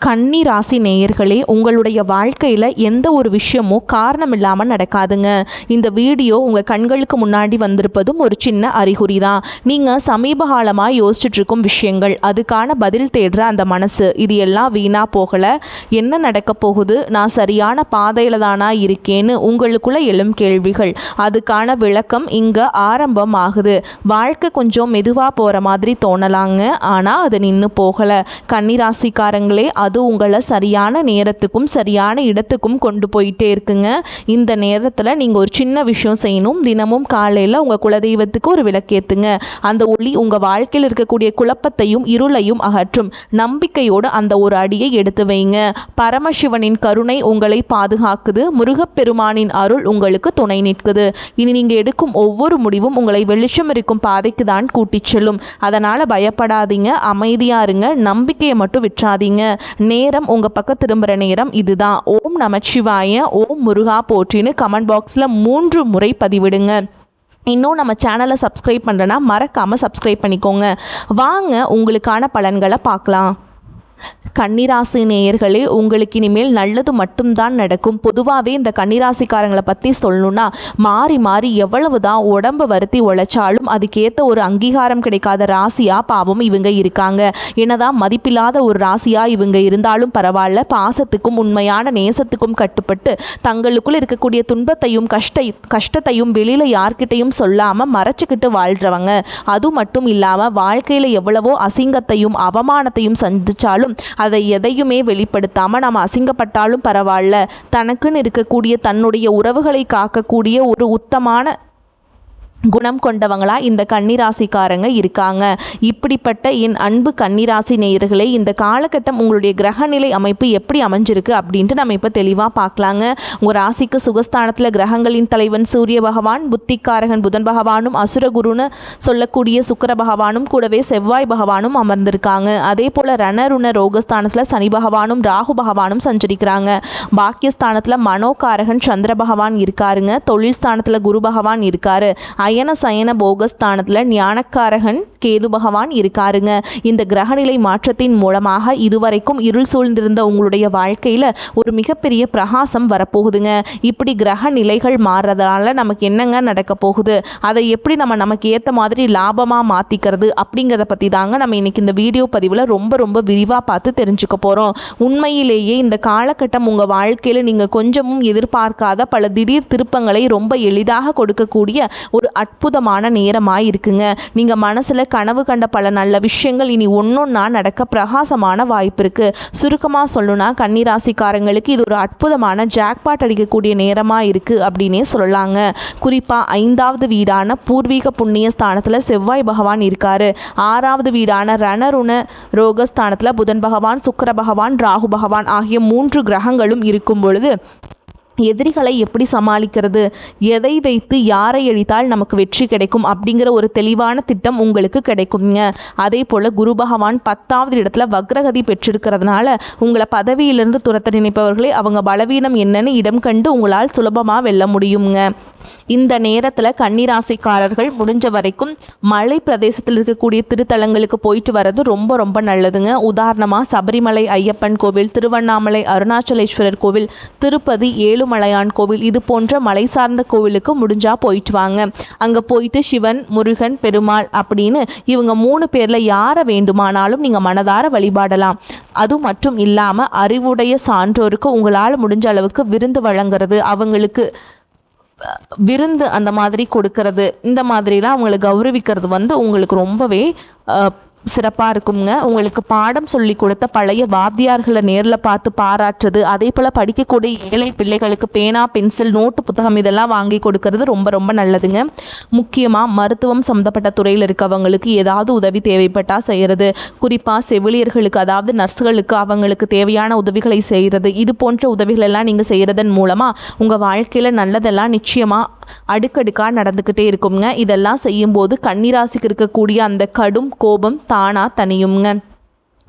கன்னி ராசி நேயர்களே, உங்களுடைய வாழ்க்கையில் எந்த ஒரு விஷயமும் காரணம் இல்லாமல் நடக்காதுங்க. இந்த வீடியோ உங்கள் கண்களுக்கு முன்னாடி வந்திருப்பதும் ஒரு சின்ன அறிகுறி தான். நீங்கள் சமீப காலமாக யோசிச்சுட்டு இருக்கும் விஷயங்கள், அதுக்கான பதில் தேடுற அந்த மனசு, இது எல்லாம் வீணாக போகலை. என்ன நடக்க போகுது, நான் சரியான பாதையில் தானா இருக்கேன்னு உங்களுக்குள்ள எழும் கேள்விகள், அதுக்கான விளக்கம் இங்கே ஆரம்பம் ஆகுது. வாழ்க்கை கொஞ்சம் மெதுவாக போகிற மாதிரி தோணலாங்க, ஆனால் அது நின்று போகலை. கன்னிராசிக்காரங்களே, அது உங்களை சரியான நேரத்துக்கும் சரியான இடத்துக்கும் கொண்டு போயிட்டே இருக்குங்க. இந்த நேரத்தில் நீங்கள் ஒரு சின்ன விஷயம் செய்யணும். தினமும் காலையில் உங்கள் குலதெய்வத்துக்கு ஒரு விளக்கேற்றுங்க. அந்த ஒளி உங்கள் வாழ்க்கையில் இருக்கக்கூடிய குழப்பத்தையும் இருளையும் அகற்றும். நம்பிக்கையோடு அந்த ஒரு அடியை எடுத்து வைங்க. பரமசிவனின் கருணை உங்களை பாதுகாக்குது. முருகப்பெருமானின் அருள் உங்களுக்கு துணை நிற்குது. இனி நீங்கள் எடுக்கும் ஒவ்வொரு முடிவும் உங்களை வெளிச்சம் இருக்கும் பாதைக்கு தான் கூட்டிச் செல்லும். அதனால் பயப்படாதீங்க, அமைதியாக இருங்க, நம்பிக்கையை மட்டும் விட்டுறாதீங்க. நேரம் உங்கள் பக்கம் திரும்புகிற நேரம் இதுதான். ஓம் நமச்சிவாய, ஓம் முருகா போற்றின்னு கமெண்ட் பாக்ஸில் 3 முறை பதிவிடுங்க. இன்னும் நம்ம சேனலை சப்ஸ்கிரைப் பண்ணுறேன்னா மறக்காமல் சப்ஸ்கிரைப் பண்ணிக்கோங்க. வாங்க உங்களுக்கான பலன்களை பார்க்கலாம். கன்னிராசி நேயர்களே, உங்களுக்கு இனிமேல் நல்லது மட்டும்தான் நடக்கும். பொதுவாகவே இந்த கன்னிராசிக்காரங்களை பற்றி சொல்லணும்னா, மாறி மாறி எவ்வளவு தான் உடம்பு வருத்தி உழைச்சாலும் அதுக்கேற்ற ஒரு அங்கீகாரம் கிடைக்காத ராசியாக பாவம் இவங்க இருக்காங்க. என்னதான் மதிப்பில்லாத ஒரு ராசியாக இவங்க இருந்தாலும் பரவாயில்ல, பாசத்துக்கும் உண்மையான நேசத்துக்கும் கட்டுப்பட்டு தங்களுக்குள்ள இருக்கக்கூடிய துன்பத்தையும் கஷ்டத்தையும் வெளியில் யார்கிட்டையும் சொல்லாமல் மறைச்சிக்கிட்டு வாழ்கிறவங்க. அது மட்டும் இல்லாமல் வாழ்க்கையில் எவ்வளவோ அசிங்கத்தையும் அவமானத்தையும் சந்திச்சாலும் அதை எதையுமே வெளிப்படுத்தாமல் நம்ம அசிங்கப்பட்டாலும் பரவாயில்ல, தனக்குன்னு இருக்கக்கூடிய தன்னுடைய உறவுகளை காக்கக்கூடிய ஒரு உத்தமான குணம் கொண்டவங்களா இந்த கன்னிராசிக்காரங்க இருக்காங்க. இப்படிப்பட்ட என் அன்பு கன்னிராசி நேயர்களே, இந்த காலகட்டம் உங்களுடைய கிரகநிலை அமைப்பு எப்படி அமைஞ்சிருக்கு அப்படின்ட்டு நம்ம இப்போ தெளிவாக பார்க்கலாங்க. உங்கள் ராசிக்கு சுகஸ்தானத்தில் கிரகங்களின் தலைவன் சூரிய பகவான், புத்திக்காரகன் புதன் பகவானும், அசுரகுருன்னு சொல்லக்கூடிய சுக்கிர பகவானும், கூடவே செவ்வாய் பகவானும் அமர்ந்திருக்காங்க. அதே போல் ரணருண ரோகஸ்தானத்தில் சனி பகவானும் ராகு பகவானும் சஞ்சரிக்கிறாங்க. பாக்கியஸ்தானத்தில் மனோகாரகன் சந்திர பகவான் இருக்காருங்க. தொழில் ஸ்தானத்தில் குரு பகவான் இருக்காரு. அயன சயன போகஸ்தானத்தில் ஞானக்காரகன் கேது பகவான் இருக்காருங்க. இந்த கிரகநிலை மாற்றத்தின் மூலமாக இதுவரைக்கும் இருள் சூழ்ந்திருந்த உங்களுடைய வாழ்க்கையில் ஒரு மிகப்பெரிய பிரகாசம் வரப்போகுதுங்க. இப்படி கிரக நிலைகள் மாறுறதுனால நமக்கு என்னங்க நடக்க போகுது, அதை எப்படி நமக்கு ஏற்ற மாதிரி லாபமாக மாற்றிக்கிறது அப்படிங்கிறத பற்றி தாங்க நம்ம இன்னைக்கு இந்த வீடியோ பதிவில் ரொம்ப விரிவாக பார்த்து தெரிஞ்சுக்க போகிறோம். உண்மையிலேயே இந்த காலகட்டம் உங்கள் வாழ்க்கையில் நீங்கள் கொஞ்சமும் எதிர்பார்க்காத பல திடீர் திருப்பங்களை ரொம்ப எளிதாக கொடுக்கக்கூடிய ஒரு அற்புதமான நேரமாக இருக்குங்க. நீங்கள் மனசில் கனவு கண்ட பல நல்ல விஷயங்கள் இனி ஒன்றொன்னா நடக்க பிரகாசமான வாய்ப்பு இருக்குது. சுருக்கமாக சொல்லணும்னா கன்னிராசிக்காரங்களுக்கு இது ஒரு அற்புதமான ஜாக்பாட் அடிக்கக்கூடிய நேரமாக இருக்குது அப்படின்னே சொல்லலாங்க. குறிப்பாக 5வது வீடான பூர்வீக புண்ணிய ஸ்தானத்தில் செவ்வாய் பகவான் இருக்காரு. 6வது வீடான ரணருண ரோகஸ்தானத்தில் புதன் பகவான், சுக்கிர பகவான், ராகு பகவான் ஆகிய 3 கிரகங்களும் இருக்கும் பொழுது எதிரிகளை எப்படி சமாளிக்கிறது, எதை வைத்து யாரை அழித்தால் நமக்கு வெற்றி கிடைக்கும் அப்படிங்கிற ஒரு தெளிவான திட்டம் உங்களுக்கு கிடைக்குங்க. அதே போல் குரு பகவான் 10வது இடத்துல வக்ரகதி பெற்றிருக்கிறதுனால உங்களை பதவியிலிருந்து துரத்த நினைப்பவர்களே அவங்க பலவீனம் என்னன்னு இடம் கண்டு உங்களால் சுலபமாக வெல்ல முடியுங்க. இந்த நேரத்தில் கன்னிராசிக்காரர்கள் முடிஞ்ச வரைக்கும் மலை பிரதேசத்தில் இருக்கக்கூடிய திருத்தலங்களுக்கு போயிட்டு வர்றது ரொம்ப நல்லதுங்க. உதாரணமாக சபரிமலை ஐயப்பன் கோவில், திருவண்ணாமலை அருணாச்சலேஸ்வரர் கோவில், திருப்பதி ஏழுமலையான் கோவில், இது போன்ற மலை சார்ந்த கோவிலுக்கு முடிஞ்சா போயிட்டு வாங்க. அங்கே போயிட்டு சிவன், முருகன், பெருமாள் அப்படின்னு இவங்க 3 பேரில் யாரை வேண்டுமானாலும் நீங்கள் மனதார வழிபாடலாம். அது மட்டும் இல்லாமல் அறிவுடைய சான்றோருக்கு உங்களால் முடிஞ்ச அளவுக்கு விருந்து வழங்குறது, அவங்களுக்கு விருந்து அந்த மாதிரி கொடுக்கறது, இந்த மாதிரிலாம் அவங்களை கௌரவிக்கிறது உங்களுக்கு ரொம்பவே சிறப்பாக இருக்குங்க. உங்களுக்கு பாடம் சொல்லி கொடுத்த பழைய வாத்தியார்களை நேரில் பார்த்து பாராட்டுறது, அதே போல் படிக்கக்கூடிய ஏழை பிள்ளைகளுக்கு பேனா, பென்சில், நோட்டு, புத்தகம் இதெல்லாம் வாங்கி கொடுக்கறது ரொம்ப நல்லதுங்க. முக்கியமாக மருத்துவம் சம்மந்தப்பட்ட துறையில் இருக்கவங்களுக்கு ஏதாவது உதவி தேவைப்பட்டால் செய்கிறது, குறிப்பாக செவிலியர்களுக்கு அதாவது நர்ஸுகளுக்கு அவங்களுக்கு தேவையான உதவிகளை செய்கிறது, இது போன்ற உதவிகளெல்லாம் நீங்கள் செய்கிறதன் மூலமாக உங்கள் வாழ்க்கையில் நல்லதெல்லாம் நிச்சயமாக அடுக்கடுக்காக நடந்துக்கிட்டே இருக்குங்க. இதெல்லாம் செய்யும்போது கன்னிராசிக்கு இருக்கக்கூடிய அந்த கடும் கோபம் தானா தனியுங்க.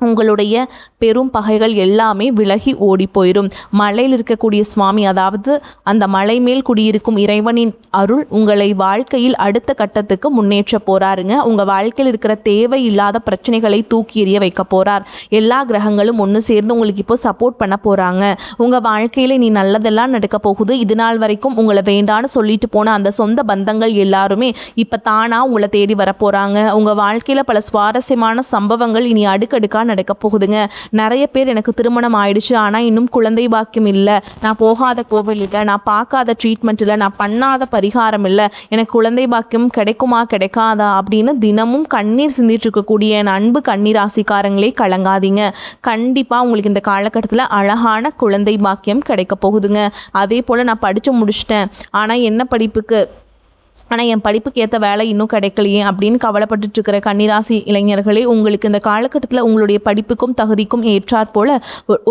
உங்களுடைய பெரும் பகைகள் எல்லாமே விலகி ஓடி போயிடும். மலையில் இருக்கக்கூடிய சுவாமி, அதாவது அந்த மலை மேல் குடியிருக்கும் இறைவனின் அருள் உங்களை வாழ்க்கையில் அடுத்த கட்டத்துக்கு முன்னேற்ற போறாருங்க. உங்கள் வாழ்க்கையில் இருக்கிற தேவையில்லாத பிரச்சனைகளை தூக்கி எறிய வைக்க போறார். எல்லா கிரகங்களும் ஒன்று சேர்ந்து உங்களுக்கு இப்போ சப்போர்ட் பண்ண போகிறாங்க. உங்கள் வாழ்க்கையில் நீ நல்லதெல்லாம் நடக்க போகுது. இது நாள் வரைக்கும் உங்களை வேண்டான்னு சொல்லிட்டு போன அந்த சொந்த பந்தங்கள் எல்லாருமே இப்போ தானாக உங்களை தேடி வர போகிறாங்க. உங்கள் வாழ்க்கையில் பல சுவாரஸ்யமான சம்பவங்கள் இனி அடுக்கடுக்காக நடக்க போகுதுங்க. நிறைய பேர் எனக்கு திருமணம் ஆயிடுச்சு, ஆனால் இன்னும் குழந்தை பாக்கியம் இல்லை, நான் போகாத கோவில் இல்லை, நான் பார்க்காத ட்ரீட்மெண்ட் இல்லை, நான் பண்ணாத பரிகாரம் இல்லை, எனக்கு குழந்தை பாக்கியம் கிடைக்குமா கிடைக்காதா அப்படின்னு தினமும் கண்ணீர் சிந்திட்டு இருக்கக்கூடிய என் அன்பு கண்ணீர் ராசிக்காரங்களே கலங்காதீங்க. கண்டிப்பாக உங்களுக்கு இந்த காலகட்டத்தில் அழகான குழந்தை பாக்கியம் கிடைக்க போகுதுங்க. அதே போல் நான் படித்து முடிச்சிட்டேன், ஆனால் என்ன படிப்புக்கு, ஆனால் என் படிப்புக்கு ஏற்ற வேலை இன்னும் கிடைக்கலையே அப்படின்னு கவலைப்பட்டு இருக்கிற கன்னிராசி இளைஞர்களே, உங்களுக்கு இந்த காலகட்டத்தில் உங்களுடைய படிப்புக்கும் தகுதிக்கும் ஏற்றாற் போல்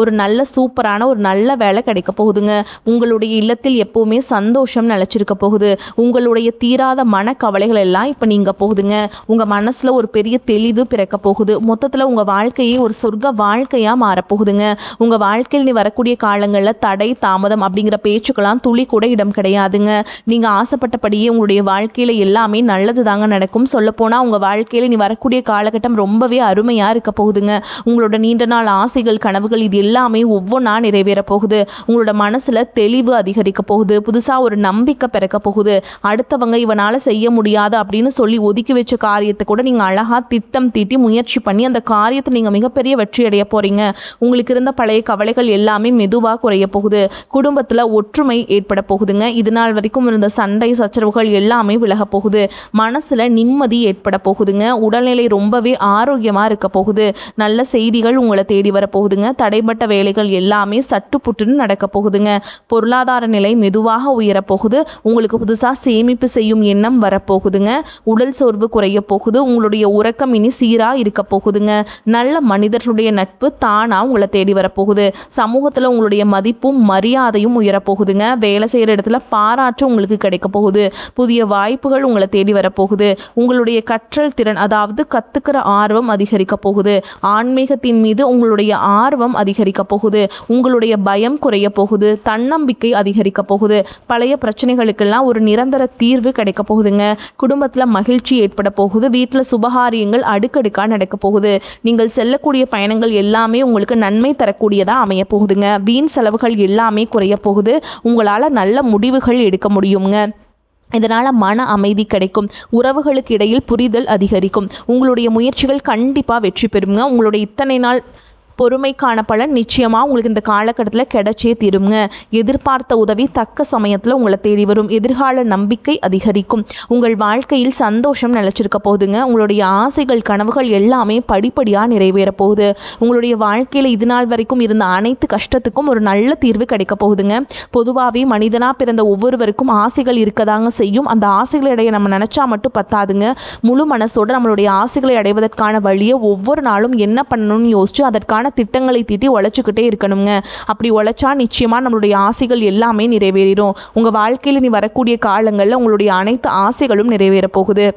ஒரு நல்ல சூப்பரான ஒரு நல்ல வேலை கிடைக்க போகுதுங்க. உங்களுடைய இல்லத்தில் எப்போவுமே சந்தோஷம் நிலச்சிருக்க போகுது. உங்களுடைய தீராத மனக்கவலைகள் எல்லாம் இப்போ நீங்க போகுதுங்க. உங்கள் மனசில் ஒரு பெரிய தெளிவு பிறக்க போகுது. மொத்தத்தில் உங்கள் வாழ்க்கையே ஒரு சொர்க்க வாழ்க்கையாக மாறப்போகுதுங்க. உங்கள் வாழ்க்கையில் நீ வரக்கூடிய காலங்களில் தடை தாமதம் அப்படிங்கிற பேச்சுக்கெல்லாம் துளி கூட இடம் கிடையாதுங்க. நீங்கள் ஆசைப்பட்டபடியே உங்களுடைய வாழ்க்கையில் எல்லாமே நல்லது தாங்க நடக்கும். சொல்லப்போனால் உங்கள் வாழ்க்கையில் நீ வரக்கூடிய காலகட்டம் ரொம்பவே அருமையாக இருக்க போகுதுங்க. உங்களோட நீண்ட நாள் ஆசைகள் கனவுகள் இது எல்லாமே ஒவ்வொன்றா நிறைவேற போகுது. உங்களோட மனசில் தெளிவு அதிகரிக்க போகுது. புதுசாக ஒரு நம்பிக்கை பிறக்க போகுது. அடுத்தவங்க இவனால் செய்ய முடியாது அப்படின்னு சொல்லி ஒதுக்கி வச்ச காரியத்தை கூட நீங்கள் அழகாக திட்டம் தீட்டி முயற்சி பண்ணி அந்த காரியத்தை நீங்கள் மிகப்பெரிய வெற்றி அடைய போகிறீங்க. உங்களுக்கு இருந்த பழைய கவலைகள் எல்லாமே மெதுவாக குறைய போகுது. குடும்பத்தில் ஒற்றுமை ஏற்பட போகுதுங்க. இது நாள் வரைக்கும் இருந்த சண்டை சச்சரவுகள் எல்லாமே விலக போகுது. மனசுல நிம்மதி ஏற்பட போகுதுங்க. உடல்நிலை ரொம்பவே ஆரோக்கியமா இருக்க போகுது. நல்ல செய்திகள் உங்களை தேடி வர போகுதுங்க. தடைப்பட்ட வேலைகள் எல்லாமே சட்டுப்புட்டுன்னு நடக்க போகுதுங்க. பொருளாதார நிலை மெதுவாக உயர போகுது. உங்களுக்கு புதுசா சேமிப்பு செய்யும் எண்ணம் வரப்போகுதுங்க. உடல் சோர்வு குறைய போகுது. உங்களுடைய உறக்கம் இனி சீரா இருக்க போகுதுங்க. நல்ல மனிதர்களுடைய நட்பு தானா உங்களை தேடி வரப்போகுது. சமூகத்துல உங்களுடைய மதிப்பும் மரியாதையும் உயரப்போகுதுங்க. வேலை செய்யற இடத்துல பாராட்டு உங்களுக்கு கிடைக்க போகுது. புதிய வாய்ப்புகள் உங்களை தேடி வரப்போகுது. உங்களுடைய கற்றல் திறன், அதாவது கத்துக்கிற ஆர்வம் அதிகரிக்க போகுது. ஆன்மீகத்தின் மீது உங்களுடைய ஆர்வம் அதிகரிக்க போகுது. உங்களுடைய பயம் குறைய போகுது. தன்னம்பிக்கை அதிகரிக்க போகுது. பழைய பிரச்சனைகளுக்கெல்லாம் ஒரு நிரந்தர தீர்வு கிடைக்க போகுதுங்க. குடும்பத்தில் மகிழ்ச்சி ஏற்பட போகுது. வீட்டில் சுபகாரியங்கள் அடுக்கடுக்காக நடக்க போகுது. நீங்கள் செல்லக்கூடிய பயணங்கள் எல்லாமே உங்களுக்கு நன்மை தரக்கூடியதாக அமைய போகுதுங்க. வீண் செலவுகள் எல்லாமே குறைய போகுது. உங்களால் நல்ல முடிவுகள் எடுக்க முடியுங்க. இதனால் மன அமைதி கிடைக்கும். உறவுகளுக்கு இடையில் புரிதல் அதிகரிக்கும். உங்களுடைய முயற்சிகள் கண்டிப்பாக வெற்றி பெறுங்க. உங்களுடைய இத்தனை நாள் பொறுமைக்கான பலன் நிச்சயமாக உங்களுக்கு இந்த காலகட்டத்தில் கிடைச்சே தீருங்க. எதிர்பார்த்த உதவி தக்க சமயத்தில் உங்களை தேடி வரும். எதிர்கால நம்பிக்கை அதிகரிக்கும். உங்கள் வாழ்க்கையில் சந்தோஷம் நிலச்சிருக்க போகுதுங்க. உங்களுடைய ஆசைகள் கனவுகள் எல்லாமே படிப்படியாக நிறைவேற போகுது. உங்களுடைய வாழ்க்கையில் இது நாள் வரைக்கும் இருந்த அனைத்து கஷ்டத்துக்கும் ஒரு நல்ல தீர்வு கிடைக்க போகுதுங்க. பொதுவாகவே மனிதனாக பிறந்த ஒவ்வொருவருக்கும் ஆசைகள் இருக்கதாங்க செய்யும். அந்த ஆசைகளை அடைய நம்ம நினச்சா மட்டும் பத்தாதுங்க. முழு மனசோடு நம்மளுடைய ஆசைகளை அடைவதற்கான வழியை ஒவ்வொரு நாளும் என்ன பண்ணணும்னு யோசிச்சு அதற்கான திட்டங்களை தீட்டி உழைச்சிக்கிட்டே இருக்கணுங்க. அப்படி உழைச்சா நிச்சயமா நம்மளுடைய ஆசைகள் எல்லாமே நிறைவேறிடும். உங்க வாழ்க்கையில் நீ வரக்கூடிய காலங்களில் உங்களுடைய அனைத்து ஆசைகளும் நிறைவேற போகுது.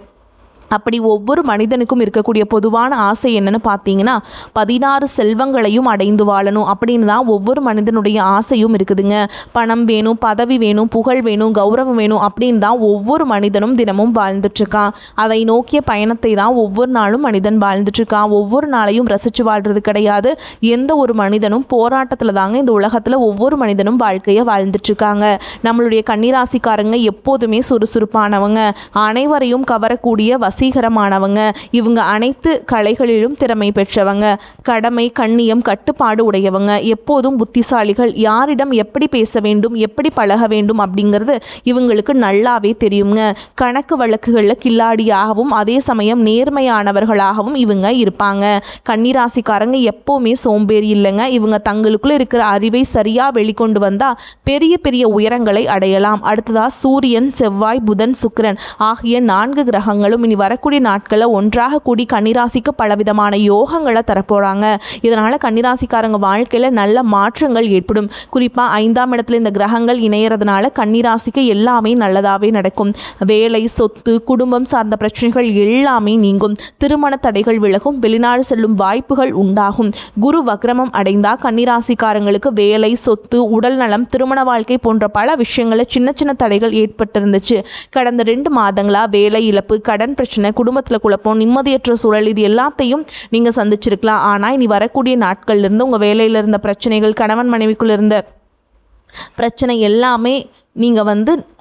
அப்படி ஒவ்வொரு மனிதனுக்கும் இருக்கக்கூடிய பொதுவான ஆசை என்னன்னு பார்த்தீங்கன்னா 16 செல்வங்களையும் அடைந்து வாழணும் அப்படின்னு தான் ஒவ்வொரு மனிதனுடைய ஆசையும் இருக்குதுங்க. பணம் வேணும், பதவி வேணும், புகழ் வேணும், கௌரவம் வேணும் அப்படின்னு தான் ஒவ்வொரு மனிதனும் தினமும் வாழ்ந்துட்டுருக்கான். அதை நோக்கிய பயணத்தை தான் ஒவ்வொரு நாளும் மனிதன் வாழ்ந்துட்டுருக்கான். ஒவ்வொரு நாளையும் ரசித்து வாழ்கிறது கிடையாது. எந்த ஒரு மனிதனும் போராட்டத்தில் தாங்க இந்த உலகத்தில் ஒவ்வொரு மனிதனும் வாழ்க்கையை வாழ்ந்துட்டுருக்காங்க. நம்மளுடைய கன்னிராசிக்காரங்க எப்போதுமே சுறுசுறுப்பானவங்க, அனைவரையும் கவரக்கூடிய வசீகரமானவங்க. இவங்க அனைத்து கலைகளிலும் திறமை பெற்றவங்க. கடமை, கண்ணியம், கட்டுப்பாடு உடையவங்க. எப்போதும் புத்திசாலிகள். யாரிடம் எப்படி பேச வேண்டும், எப்படி பழக வேண்டும் அப்படிங்கிறது இவங்களுக்கு நல்லாவே தெரியுங்க. கணக்கு வழக்குகளில் கில்லாடியாகவும் அதே சமயம் நேர்மையானவர்களாகவும் இவங்க இருப்பாங்க. கன்னிராசிக்காரங்க எப்போவுமே சோம்பேறி இல்லைங்க. இவங்க தங்களுக்குள்ள இருக்கிற அறிவை சரியாக வெளிக்கொண்டு வந்தால் பெரிய பெரிய உயரங்களை அடையலாம். அடுத்ததாக சூரியன், செவ்வாய், புதன், சுக்கிரன் ஆகிய 4 கிரகங்களும் இனி வரக்கூடிய நாட்களில் ஒன்றாக கூடி கன்னிராசிக்கு பலவிதமான யோகங்களை தரப்போகிறாங்க. இதனால் கன்னிராசிக்காரங்க வாழ்க்கையில் நல்ல மாற்றங்கள் ஏற்படும். குறிப்பாக 5ஆம் இடத்துல இந்த கிரகங்கள் இணையறதுனால கன்னிராசிக்கு எல்லாமே நல்லதாகவே நடக்கும். வேலை, சொத்து, குடும்பம் சார்ந்த பிரச்சனைகள் எல்லாமே நீங்கும். திருமண தடைகள் விலகும். வெளிநாடு செல்லும் வாய்ப்புகள் உண்டாகும். குரு வக்ரமம் அடைந்தால் கன்னிராசிக்காரங்களுக்கு வேலை, சொத்து, உடல் நலம், திருமண வாழ்க்கை போன்ற பல விஷயங்களில் சின்ன சின்ன தடைகள் ஏற்பட்டிருந்துச்சு. கடந்த 2 மாதங்களா வேலை இழப்பு, கடன் பிரச்சனை, குடும்பத்தில் குழப்பம், நிம்மதியற்ற சூழல் இது எல்லாத்தையும் நீங்கள் சந்திச்சிருக்கலாம். ஆனால் இனி வரக்கூடிய நாட்கள்லேருந்து உங்கள் வேலையில் இருந்த பிரச்சனைகள், கணவன் மனைவிக்குள்ள இருந்த பிரச்சனை எல்லாமே நீங்கள்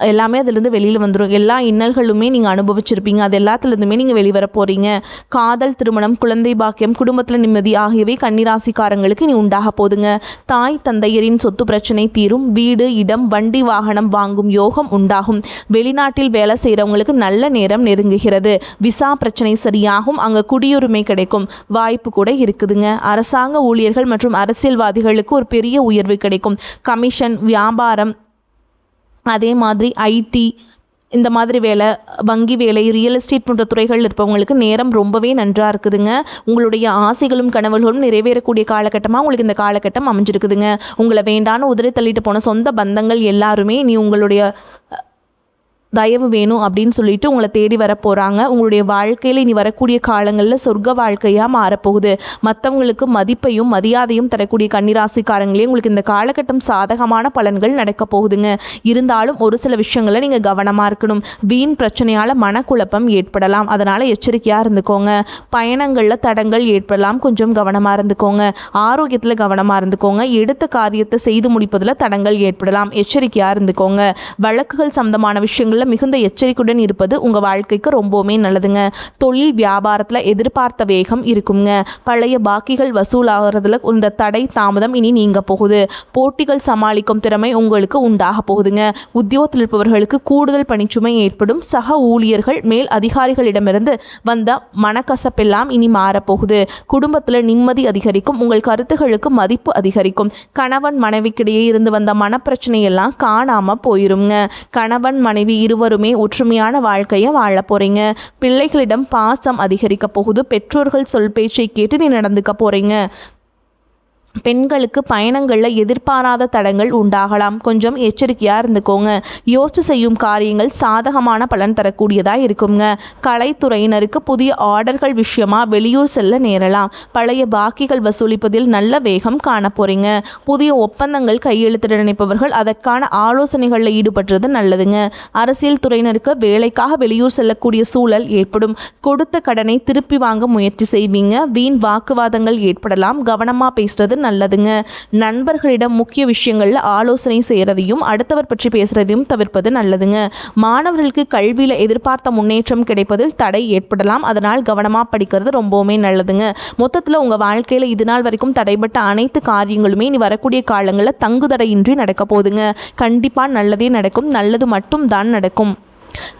எல்லாமே அதுலேருந்து வெளியில் வந்துடும். எல்லா இன்னல்களுமே நீங்கள் அனுபவிச்சிருப்பீங்க. அது எல்லாத்துலேருந்துமே நீங்கள் வெளிவர போகிறீங்க. காதல், திருமணம், குழந்தை பாக்கியம், குடும்பத்தில் நிம்மதி ஆகியவை கன்னிராசிக்காரங்களுக்கு இனி உண்டாக போதுங்க. தாய் தந்தையரின் சொத்து பிரச்சனை தீரும். வீடு, இடம், வண்டி, வாகனம் வாங்கும் யோகம் உண்டாகும். வெளிநாட்டில் வேலை செய்கிறவங்களுக்கு நல்ல நேரம் நெருங்குகிறது. விசா பிரச்சனை சரியாகும். அங்கே குடியுரிமை கிடைக்கும் வாய்ப்பு கூட இருக்குதுங்க. அரசாங்க ஊழியர்கள் மற்றும் அரசியல்வாதிகளுக்கு ஒரு பெரிய உயர்வு கிடைக்கும். கமிஷன், வியாபாரம், அதே மாதிரி ஐடி இந்த மாதிரி வேலை, வங்கி வேலை, ரியல் எஸ்டேட் போன்ற துறைகள் இருப்பவங்களுக்கு நேரம் ரொம்பவே நன்றாக இருக்குதுங்க. உங்களுடைய ஆசைகளும் கனவுகளும் நிறைவேறக்கூடிய காலகட்டமாக உங்களுக்கு இந்த காலகட்டம் அமைஞ்சிருக்குதுங்க. உங்களை வேண்டான்னு உதறி தள்ளிட்டு போன சொந்த பந்தங்கள் எல்லாருமே நீ உங்களுடைய தயவு வேணும் அப்படின்னு சொல்லிட்டு உங்களை தேடி வர போகிறாங்க. உங்களுடைய வாழ்க்கையில் இனி வரக்கூடிய காலங்களில் சொர்க்க வாழ்க்கையாக மாறப்போகுது. மற்றவங்களுக்கு மதிப்பையும் மரியாதையும் தரக்கூடிய கன்னிராசிக்காரங்களே உங்களுக்கு இந்த காலகட்டம் சாதகமான பலன்கள் நடக்க போகுதுங்க. இருந்தாலும் ஒரு சில விஷயங்களில் நீங்கள் கவனமாக இருக்கணும். வீண் பிரச்சனையால் மனக்குழப்பம் ஏற்படலாம். அதனால் எச்சரிக்கையாக இருந்துக்கோங்க. பயணங்களில் தடங்கள் ஏற்படலாம். கொஞ்சம் கவனமாக இருந்துக்கோங்க. ஆரோக்கியத்தில் கவனமாக இருந்துக்கோங்க. எடுத்த காரியத்தை செய்து முடிப்பதில் தடங்கள் ஏற்படலாம். எச்சரிக்கையாக இருந்துக்கோங்க. வழக்குகள் சம்பந்தமான விஷயங்கள் மிகுந்த எச்சரிக்கையுடன் இருப்பது உங்க வாழ்க்கைக்கு ரொம்பவுமே நல்லதுங்க. தொழில் வியாபாரத்தில் எதிர்பார்த்த வேகம் இருக்குங்க. பழைய பாக்கிகள் வசூலாகிறதுல இந்த தடை தாமதம் இனி நீங்க போகுது. போட்டிகள் சமாளிக்கும் திறமை உங்களுக்கு உண்டாக போகுதுங்க. உத்தியோகத்தில் இருப்பவர்களுக்கு கூடுதல் பணிச்சுமை ஏற்படும். சக ஊழியர்கள், மேல் அதிகாரிகளிடமிருந்து வந்த மனக்கசப்பெல்லாம் இனி மாறப்போகுது. குடும்பத்தில் நிம்மதி அதிகரிக்கும். உங்கள் கருத்துகளுக்கு மதிப்பு அதிகரிக்கும். கணவன் மனைவிக்கிடையே இருந்து வந்த மனப்பிரச்சனை எல்லாம் காணாம போயிருங்க. கணவன் மனைவி இருவருமே ஒற்றுமையான வாழ்க்கையை வாழ போறீங்க. பிள்ளைகளிடம் பாசம் அதிகரிக்க போகுது. பெற்றோர்கள் சொல் பேச்சை கேட்டு நீ நடந்துக்க போறீங்க. பெண்களுக்கு பயணங்களில் எதிர்பாராத தடங்கள் உண்டாகலாம். கொஞ்சம் எச்சரிக்கையாக இருந்துக்கோங்க. யோசித்து செய்யும் காரியங்கள் சாதகமான பலன் தரக்கூடியதாக இருக்குங்க. கலைத்துறையினருக்கு புதிய ஆர்டர்கள் விஷயமாக வெளியூர் செல்ல நேரலாம். பழைய பாக்கிகள் வசூலிப்பதில் நல்ல வேகம் காண போகிறீங்க. புதிய ஒப்பந்தங்கள் கையெழுத்திட நினைப்பவர்கள் அதற்கான ஆலோசனைகளில் ஈடுபடுறது நல்லதுங்க. அரசியல் துறையினருக்கு வேலைக்காக வெளியூர் செல்லக்கூடிய சூழல் ஏற்படும். கொடுத்த கடனை திருப்பி வாங்க முயற்சி செய்வீங்க. வீண் வாக்குவாதங்கள் ஏற்படலாம். கவனமாக பேசுறது நல்லதுங்க. நண்பர்களிடம் முக்கிய விஷயங்கள்ல ஆலோசனை செய்யறதையும் அடுத்தவர் பற்றி பேசுறதையும் தவிர்ப்பது நல்லதுங்க. மாணவர்களுக்கு கல்வியில எதிர்பார்த்த முன்னேற்றம் கிடைப்பதில் தடை ஏற்படலாம். அதனால் கவனமா படிக்கிறது ரொம்பவுமே நல்லதுங்க. மொத்தத்தில் உங்க வாழ்க்கையில இது நாள் வரைக்கும் தடைப்பட்ட அனைத்து காரியங்களுமே இனி வரக்கூடிய காலங்களில் தங்குதடையின்றி நடக்க போகுதுங்க. கண்டிப்பா நல்லதே நடக்கும். நல்லது மட்டும் தான் நடக்கும்.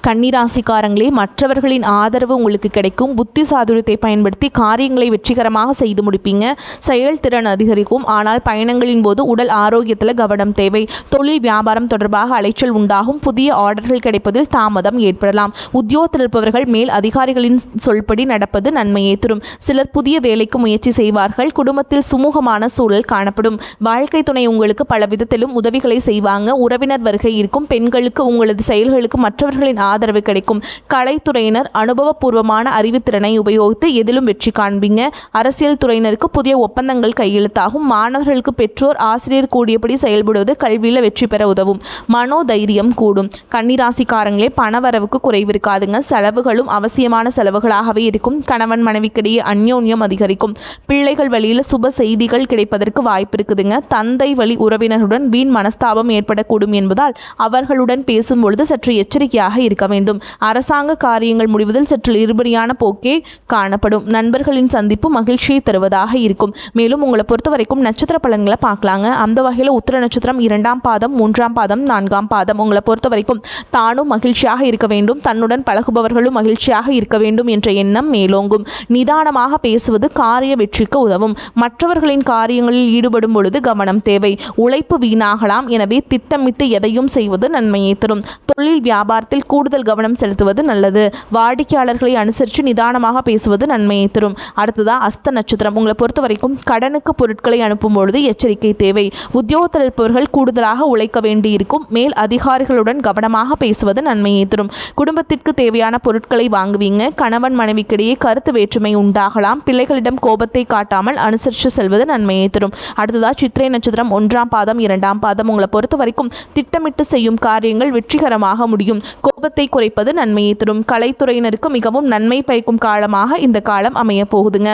கன்னிராசிக்காரங்களே, மற்றவர்களின் ஆதரவு உங்களுக்கு கிடைக்கும். புத்தி சாதுரியத்தை பயன்படுத்தி காரியங்களை வெற்றிகரமாக செய்து முடிப்பீங்க. செயல்திறன் அதிகரிக்கும். ஆனால் பயணங்களின் போது உடல் ஆரோக்கியத்தில் கவனம் தேவை. தொழில் வியாபாரம் தொடர்பாக அலைச்சல் உண்டாகும். புதிய ஆர்டர்கள் கிடைப்பதில் தாமதம் ஏற்படலாம். உத்தியோகத்தில் இருப்பவர்கள் மேல் அதிகாரிகளின் சொல்படி நடப்பது நன்மையை தரும். சிலர் புதிய வேலைக்கு முயற்சி செய்வார்கள். குடும்பத்தில் சுமூகமான சூழல் காணப்படும். வாழ்க்கை துணை உங்களுக்கு பல விதத்திலும் உதவிகளை செய்வாங்க. உறவினர் வருகை இருக்கும். பெண்களுக்கு உங்களது செயல்களுக்கு மற்றவர்களின் ஆதரவு கிடைக்கும். கலைத்துறையினர் அனுபவபூர்வமான அறிவுத்திறனை உபயோகித்து எதிலும் வெற்றி காண்பீங்க. அரசியல் துறையினருக்கு புதிய ஒப்பந்தங்கள் கையெழுத்தாகும். மாணவர்களுக்கு பெற்றோர் ஆசிரியர் கூடியபடி செயல்படுவது கல்வியில் வெற்றி பெற உதவும். மனோதைரியம் கூடும். கன்னிராசிக்காரங்களே, பணவரவுக்கு குறைவு இருக்காதுங்க. செலவுகளும் அவசியமான செலவுகளாகவே இருக்கும். கணவன் மனைவிக்கிடையே அந்யோன்யம் அதிகரிக்கும். பிள்ளைகள் வழியில் சுப செய்திகள் கிடைப்பதற்கு வாய்ப்பு இருக்குதுங்க. தந்தை வழி உறவினருடன் வீண் மனஸ்தாபம் ஏற்படக்கூடும் என்பதால் அவர்களுடன் பேசும்பொழுது சற்று எச்சரிக்கையாக இருக்க வேண்டும். அரசாங்க காரியங்கள் முடிவதில் சற்று இருபடியான போக்கே காணப்படும். நண்பர்களின் சந்திப்பு மகிழ்ச்சியை தருவதாக இருக்கும். மேலும் உங்களை பொறுத்த வரைக்கும் நட்சத்திர பலன்களை பார்க்கலாங்க. அந்த வகையில் உத்திர நட்சத்திரம் 2ஆம் பாதம், 3ஆம் பாதம், 4ஆம் பாதம். உங்களை பொறுத்த வரைக்கும் தானும் மகிழ்ச்சியாக இருக்க வேண்டும், தன்னுடன் பழகுபவர்களும் மகிழ்ச்சியாக இருக்க வேண்டும் என்ற எண்ணம் மேலோங்கும். நிதானமாக பேசுவது காரிய வெற்றிக்கு உதவும். மற்றவர்களின் காரியங்களில் ஈடுபடும் பொழுது கவனம் தேவை. உழைப்பு வீணாகலாம். எனவே திட்டமிட்டு எதையும் செய்வது நன்மையை தரும். தொழில் வியாபாரத்தில் பேச்சில் கூடுதல் கவனம் செலுத்துவது நல்லது. வாடிக்கையாளர்களை அனுசரித்து நிதானமாக பேசுவது நன்மையை தரும். அடுத்ததா அஸ்த நட்சத்திரம். உங்களை பொறுத்த வரைக்கும் கடனுக்கு பொருட்களை அனுப்பும் பொழுது எச்சரிக்கை தேவை. உத்தியோகத்தில் இருப்பவர்கள் கூடுதலாக உழைக்க வேண்டியிருக்கும். மேல் அதிகாரிகளுடன் கவனமாக பேசுவது நன்மையை தரும். குடும்பத்திற்கு தேவையான பொருட்களை வாங்குவீங்க. கணவன் மனைவிக்கிடையே கருத்து வேற்றுமை உண்டாகலாம். பிள்ளைகளிடம் கோபத்தை காட்டாமல் அனுசரித்து செல்வது நன்மையை தரும். அடுத்ததா சித்திரை நட்சத்திரம் 1ஆம் பாதம் 2ஆம் பாதம். உங்களை பொறுத்த வரைக்கும் திட்டமிட்டு செய்யும் காரியங்கள் வெற்றிகரமாக முடியும். கோபத்தை குறைப்பது நன்மையை தரும். கலைத்துறையினருக்கு மிகவும் நன்மை பயக்கும் காலமாக இந்த காலம் அமைய போகுதுங்க.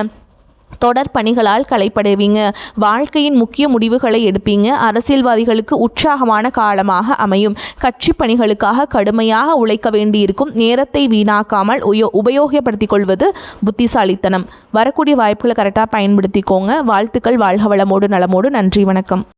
தொடர் பணிகளால் களைப்படைவீங்க. வாழ்க்கையின் முக்கிய முடிவுகளை எடுப்பீங்க. அரசியல்வாதிகளுக்கு உற்சாகமான காலமாக அமையும். கட்சி பணிகளுக்காக கடுமையாக உழைக்க வேண்டியிருக்கும். நேரத்தை வீணாக்காமல் உபயோகப்படுத்திக் கொள்வது புத்திசாலித்தனம். வரக்கூடிய வாய்ப்புகளை கரெக்டாக பயன்படுத்திக்கோங்க. வாழ்த்துக்கள். வாழ்க வளமோடு நலமோடு. நன்றி, வணக்கம்.